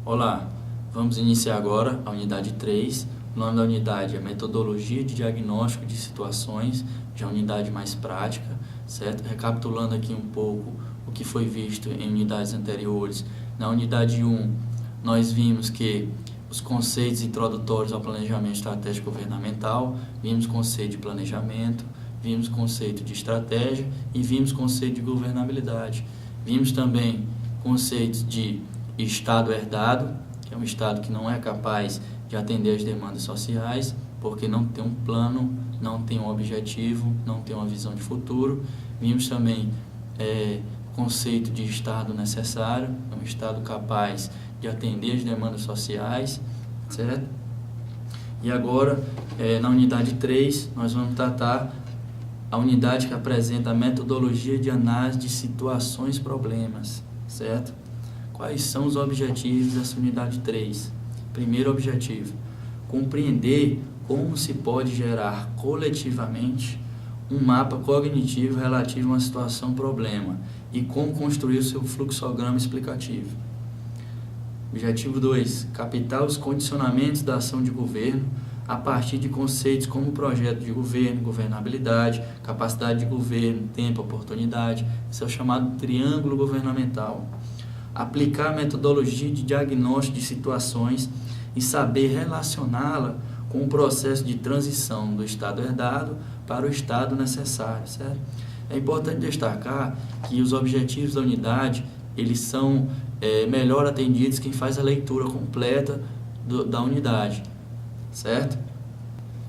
Olá, vamos iniciar agora a unidade 3. O nome da unidade é Metodologia de Diagnóstico de Situações, já unidade mais prática, certo? Recapitulando aqui um pouco o que foi visto em unidades anteriores. Na unidade 1, nós vimos que os conceitos introdutórios ao planejamento estratégico governamental, vimos conceito de planejamento, vimos conceito de estratégia e vimos conceito de governabilidade. Vimos também conceitos de Estado herdado, que é um Estado que não é capaz de atender às demandas sociais, porque não tem um plano, não tem um objetivo, não tem uma visão de futuro. Vimos também conceito de Estado necessário, um Estado capaz de atender às demandas sociais, certo? E agora, na unidade 3, nós vamos tratar a unidade que apresenta a metodologia de análise de situações problemas, certo? Quais são os objetivos dessa unidade 3? Primeiro objetivo, compreender como se pode gerar coletivamente um mapa cognitivo relativo a uma situação-problema e como construir o seu fluxograma explicativo. Objetivo 2, captar os condicionamentos da ação de governo a partir de conceitos como projeto de governo, governabilidade, capacidade de governo, tempo, oportunidade. Esse é o chamado triângulo governamental. Aplicar a metodologia de diagnóstico de situações e saber relacioná-la com o processo de transição do Estado herdado para o Estado necessário, certo? É importante destacar que os objetivos da unidade, eles são melhor atendidos quem faz a leitura completa da unidade, certo?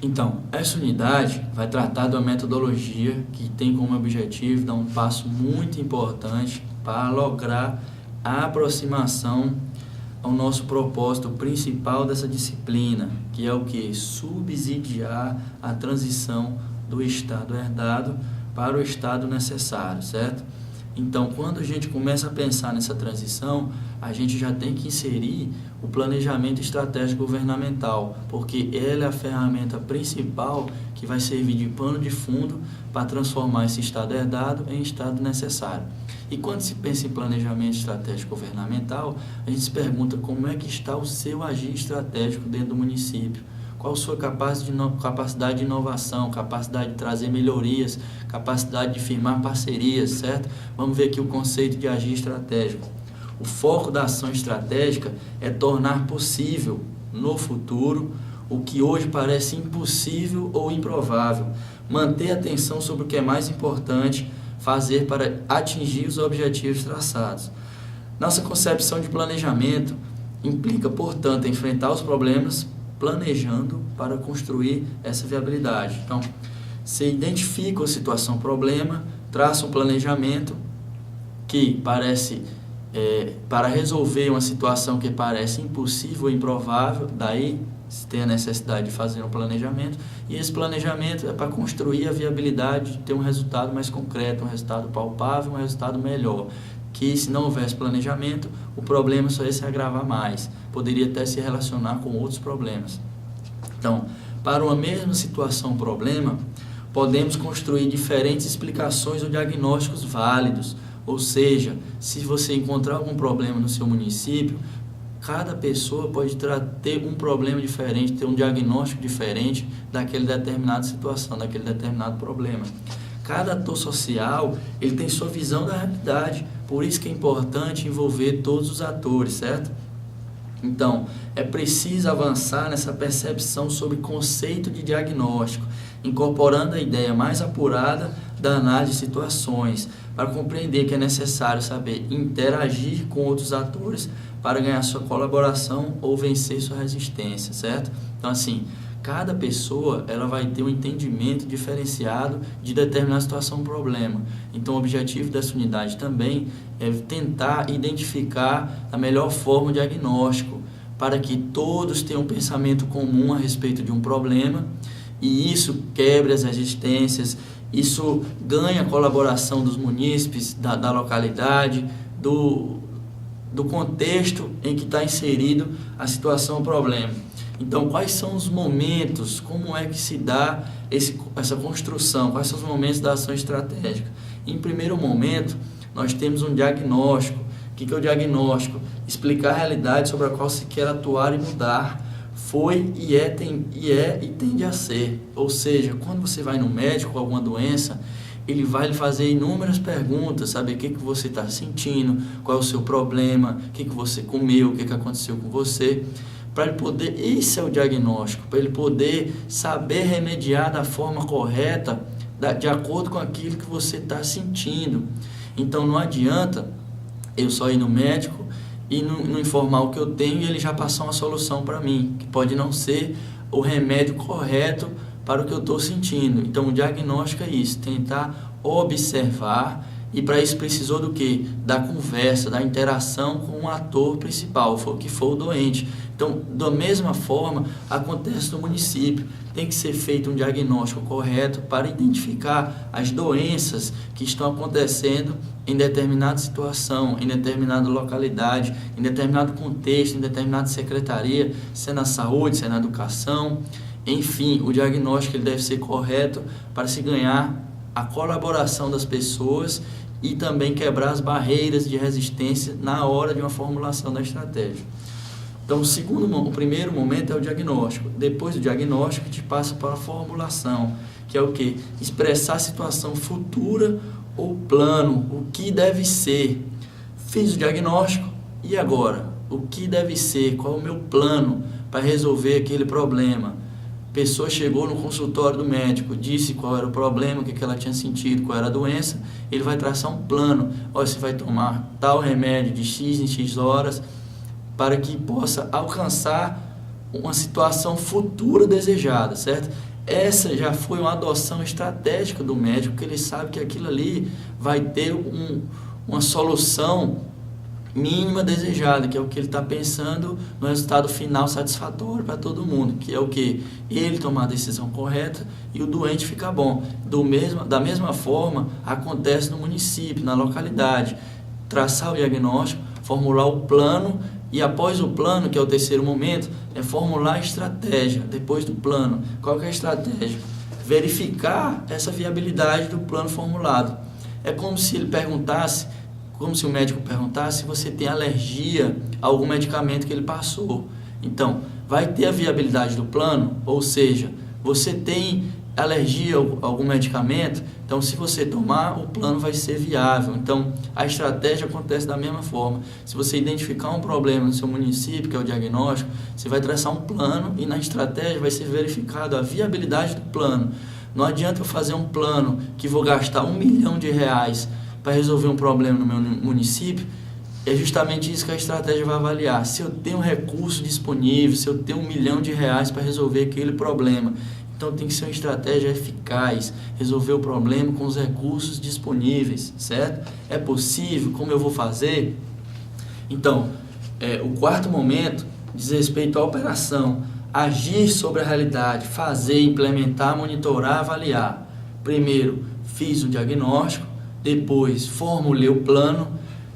Então, essa unidade vai tratar de uma metodologia que tem como objetivo dar um passo muito importante para lograr a aproximação ao nosso propósito principal dessa disciplina, que é o que? Subsidiar a transição do Estado herdado para o Estado necessário, certo? Então, quando a gente começa a pensar nessa transição, a gente já tem que inserir o planejamento estratégico governamental, porque ela é a ferramenta principal que vai servir de pano de fundo para transformar esse Estado herdado em Estado necessário. E quando se pensa em planejamento estratégico governamental, a gente se pergunta como é que está o seu agir estratégico dentro do município. Qual a sua capacidade de inovação, capacidade de trazer melhorias, capacidade de firmar parcerias, certo? Vamos ver aqui o conceito de agir estratégico. O foco da ação estratégica é tornar possível, no futuro, o que hoje parece impossível ou improvável. Manter a atenção sobre o que é mais importante, fazer para atingir os objetivos traçados. Nossa concepção de planejamento implica, portanto, enfrentar os problemas planejando para construir essa viabilidade. Então, você identifica a situação problema, traça um planejamento que parece, para resolver uma situação que parece impossível ou improvável, daí se tem a necessidade de fazer um planejamento, e esse planejamento é para construir a viabilidade de ter um resultado mais concreto, um resultado palpável, um resultado melhor. Que se não houvesse planejamento, o problema só ia se agravar mais, poderia até se relacionar com outros problemas. Então, para uma mesma situação problema, podemos construir diferentes explicações ou diagnósticos válidos, ou seja, se você encontrar algum problema no seu município, cada pessoa pode ter um problema diferente, ter um diagnóstico diferente daquela determinada situação, daquele determinado problema. Cada ator social, ele tem sua visão da realidade, por isso que é importante envolver todos os atores, certo? Então, é preciso avançar nessa percepção sobre conceito de diagnóstico, incorporando a ideia mais apurada da análise de situações, para compreender que é necessário saber interagir com outros atores para ganhar sua colaboração ou vencer sua resistência, certo? Então, assim, cada pessoa ela vai ter um entendimento diferenciado de determinada situação ou problema. Então, o objetivo dessa unidade também é tentar identificar a melhor forma de diagnóstico para que todos tenham um pensamento comum a respeito de um problema e isso quebre as resistências, isso ganha a colaboração dos munícipes, da localidade, do contexto em que está inserido a situação ou problema. Então, quais são os momentos, como é que se dá essa construção, quais são os momentos da ação estratégica? Em primeiro momento, nós temos um diagnóstico O que é o diagnóstico? Explicar a realidade sobre a qual se quer atuar e mudar. Foi e tende a ser. Ou seja, quando você vai no médico com alguma doença, ele vai lhe fazer inúmeras perguntas, saber o que você está sentindo, qual é o seu problema, o que você comeu, o que aconteceu com você, para ele poder, esse é o diagnóstico, para ele poder saber remediar da forma correta, de acordo com aquilo que você está sentindo. Então não adianta eu só ir no médico e não informar o que eu tenho e ele já passar uma solução para mim, que pode não ser o remédio correto para o que eu estou sentindo. Então o diagnóstico é isso, tentar observar, e para isso precisou do quê? Da conversa, da interação com o ator principal, que for o doente. Então, da mesma forma, acontece no município. Tem que ser feito um diagnóstico correto para identificar as doenças que estão acontecendo em determinada situação, em determinada localidade, em determinado contexto, em determinada secretaria, se é na saúde, se é na educação. Enfim, o diagnóstico ele deve ser correto para se ganhar a colaboração das pessoas e também quebrar as barreiras de resistência na hora de uma formulação da estratégia. Então, o primeiro momento é o diagnóstico. Depois do diagnóstico, a gente passa para a formulação, que é o quê? Expressar a situação futura ou plano, o que deve ser. Fiz o diagnóstico, e agora? O que deve ser? Qual é o meu plano para resolver aquele problema? A pessoa chegou no consultório do médico, disse qual era o problema, o que ela tinha sentido, qual era a doença, ele vai traçar um plano. Olha, você vai tomar tal remédio de X em X horas, para que possa alcançar uma situação futura desejada, certo? Essa já foi uma adoção estratégica do médico, porque ele sabe que aquilo ali vai ter uma solução mínima desejada, que é o que ele está pensando no resultado final satisfatório para todo mundo, que é o que? Ele tomar a decisão correta e o doente ficar bom. Da mesma forma, acontece no município, na localidade. Traçar o diagnóstico, formular o plano e após o plano, que é o terceiro momento, é formular a estratégia. Depois do plano, qual que é a estratégia? Verificar essa viabilidade do plano formulado. É como se ele perguntasse, como se o médico perguntasse se você tem alergia a algum medicamento que ele passou. Então, vai ter a viabilidade do plano, ou seja, você tem alergia a algum medicamento, então se você tomar, o plano vai ser viável. Então, a estratégia acontece da mesma forma. Se você identificar um problema no seu município, que é o diagnóstico, você vai traçar um plano e na estratégia vai ser verificado a viabilidade do plano. Não adianta eu fazer um plano que vou gastar R$1 milhão para resolver um problema no meu município. É justamente isso que a estratégia vai avaliar. Se eu tenho recurso disponível, se eu tenho R$1 milhão para resolver aquele problema. Então tem que ser uma estratégia eficaz, resolver o problema com os recursos disponíveis, certo? É possível? Como eu vou fazer? Então, o quarto momento diz respeito à operação. Agir sobre a realidade, fazer, implementar, monitorar, avaliar. Primeiro, fiz o diagnóstico, depois formulei o plano,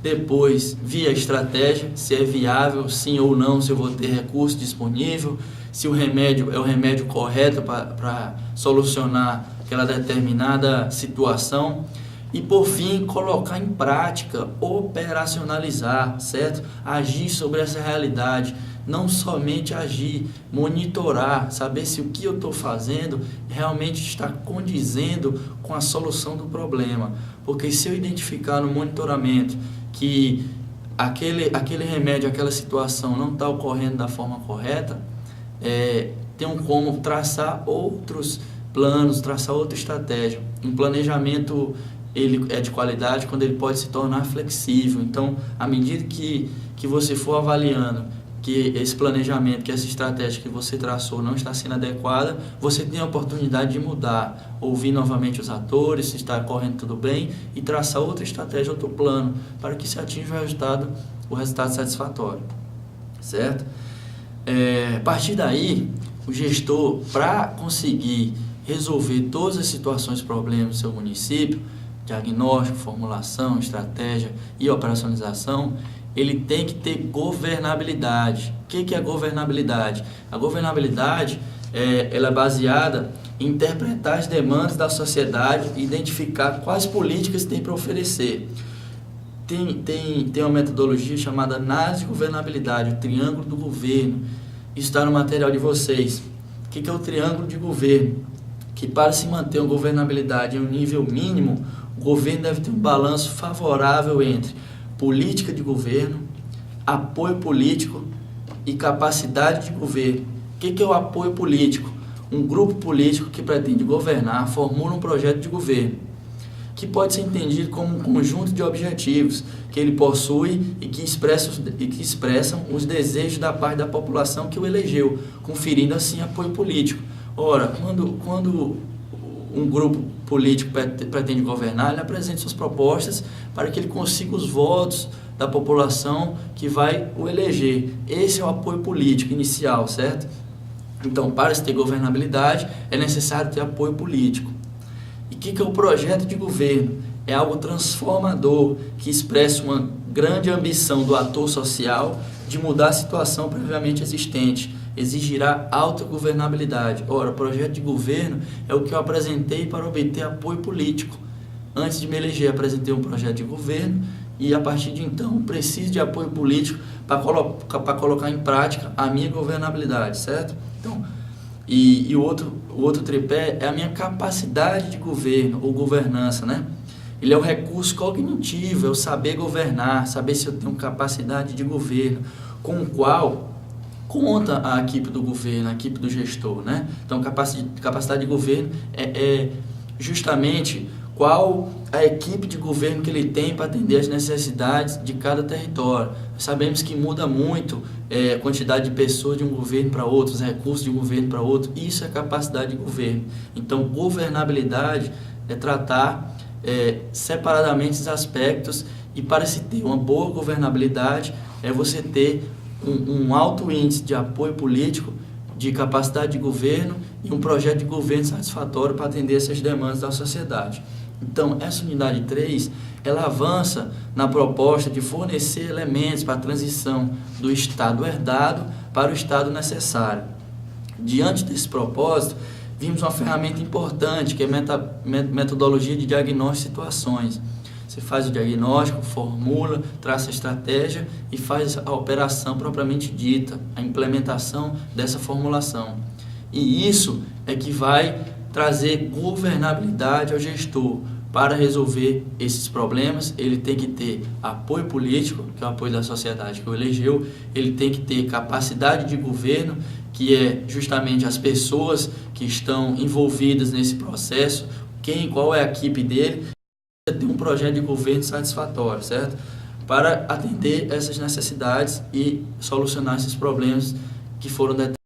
depois vi a estratégia, se é viável, sim ou não, se eu vou ter recurso disponível, se o remédio é o remédio correto para solucionar aquela determinada situação. E por fim, colocar em prática, operacionalizar, certo? Agir sobre essa realidade, não somente agir, monitorar, saber se o que eu estou fazendo realmente está condizendo com a solução do problema. Porque se eu identificar no monitoramento que aquele remédio, aquela situação não está ocorrendo da forma correta, tem como traçar outros planos, traçar outra estratégia. Um planejamento ele é de qualidade quando ele pode se tornar flexível. Então, à medida que você for avaliando que esse planejamento, que essa estratégia que você traçou não está sendo adequada, você tem a oportunidade de mudar, ouvir novamente os atores, se está correndo tudo bem, e traçar outra estratégia, outro plano, para que se atinja o resultado satisfatório, certo? A partir daí, o gestor, para conseguir resolver todas as situações e problemas do seu município, diagnóstico, formulação, estratégia e operacionalização, ele tem que ter governabilidade. O que é governabilidade? A governabilidade ela é baseada em interpretar as demandas da sociedade e identificar quais políticas tem para oferecer. tem uma metodologia chamada análise de governabilidade, o triângulo do governo. Isso está no material de vocês. O que é o triângulo de governo? Que para se manter uma governabilidade em um nível mínimo, o governo deve ter um balanço favorável entre política de governo, apoio político e capacidade de governo. O que é o apoio político? Um grupo político que pretende governar formula um projeto de governo, que pode ser entendido como um conjunto de objetivos que ele possui e que expressam os desejos da parte da população que o elegeu, conferindo assim apoio político. Ora, quando um grupo político pretende governar, ele apresenta suas propostas para que ele consiga os votos da população que vai o eleger. Esse é o apoio político inicial, certo? Então, para se ter governabilidade, é necessário ter apoio político. E o que é o projeto de governo? É algo transformador, que expressa uma grande ambição do ator social de mudar a situação previamente existente. Exigirá alta governabilidade. Ora, o projeto de governo é o que eu apresentei para obter apoio político. Antes de me eleger, apresentei um projeto de governo e, a partir de então, preciso de apoio político para colocar em prática a minha governabilidade, certo? Então, o outro tripé é a minha capacidade de governo ou governança, né? Ele é o recurso cognitivo, é o saber governar, saber se eu tenho capacidade de governo, com o qual conta a equipe do governo, a equipe do gestor, né? Então, capacidade de governo é justamente qual a equipe de governo que ele tem para atender as necessidades de cada território. Sabemos que muda muito a quantidade de pessoas de um governo para outro, os recursos de um governo para outro. Isso é capacidade de governo. Então, governabilidade é tratar separadamente esses aspectos, e para se ter uma boa governabilidade é você ter um alto índice de apoio político, de capacidade de governo e um projeto de governo satisfatório para atender essas demandas da sociedade. Então, essa unidade 3, ela avança na proposta de fornecer elementos para a transição do estado herdado para o estado necessário. Diante desse propósito, vimos uma ferramenta importante, que é a metodologia de diagnóstico de situações. Você faz o diagnóstico, formula, traça a estratégia e faz a operação propriamente dita, a implementação dessa formulação. E isso é que vai trazer governabilidade ao gestor. Para resolver esses problemas, ele tem que ter apoio político, que é o apoio da sociedade que o elegeu, ele tem que ter capacidade de governo, que é justamente as pessoas que estão envolvidas nesse processo, qual é a equipe dele, ter um projeto de governo satisfatório, certo? Para atender essas necessidades e solucionar esses problemas que foram detectados.